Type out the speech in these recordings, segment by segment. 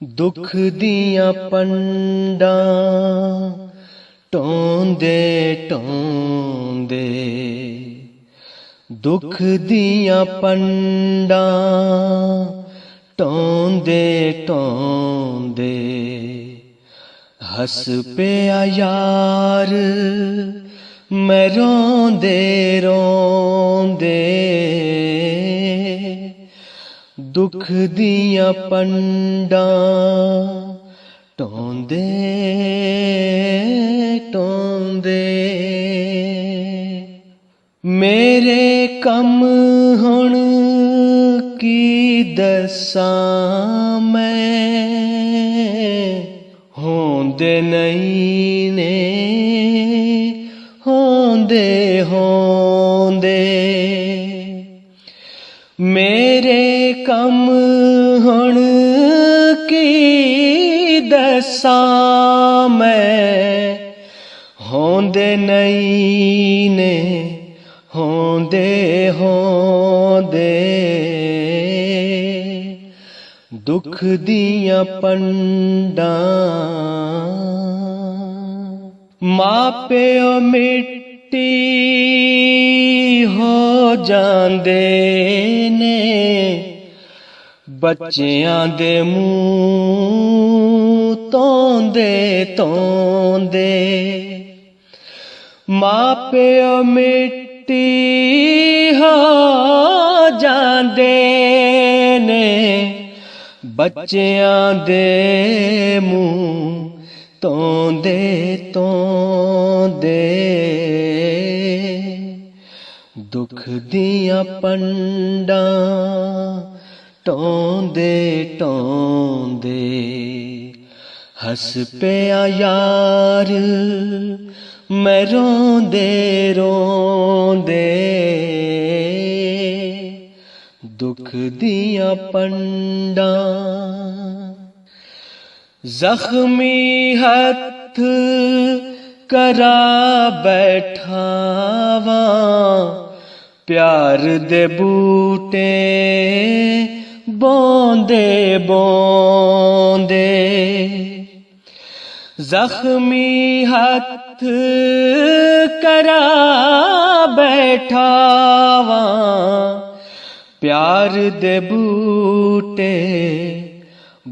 दुख दियां पंडां ढोंदे ढोंदे, दुख दियां पंडां ढोंदे ढोंदे, हस पिया यार मैं रोंदे रोंदे। दुख दियां पंडां ढोंदे ढोंदे, मेरे कम हुण की दसां मैं, होंदे नहीं ने होंदे होंदे। मेरे कम हुण की दसां मैं, होंदे नहीं ने होंदे होंदे। दुख दियां पंडां मां प्यो मिट्टी हो जांदे ने, बच्चियां दे मूंह तोंदे तोंदे। मां प्यो मिट्टी हो जांदे ने, बच्चियां दे मूंह तोंदे तोंदे। दुख दियां पंडां ढोंदे ढोंदे, हस पिया यार मैं रोंदे रोंदे। दुख दियां पंडां जख्मी हथ करा बैठावा, प्यार दे बूटे बोंदे बोंदे। जख्मी हथ करा बैठावा, प्यार दे बूटे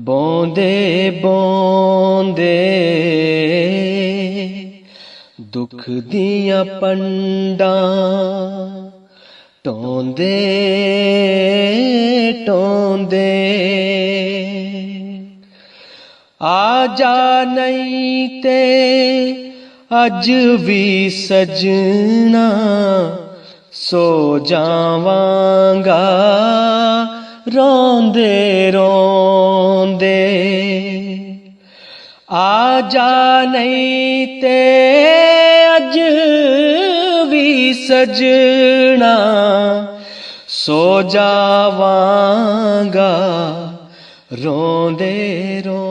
बोंदे बोंदे। दुख दियां पंडां ढोंदे ढोंदे। आजा नहीं ते अज भी सजना, सो जावांगा रोंदे रोंदे। आजा नहीं ते अज भी सजना, सो जावांगा रोंदे रोंदे।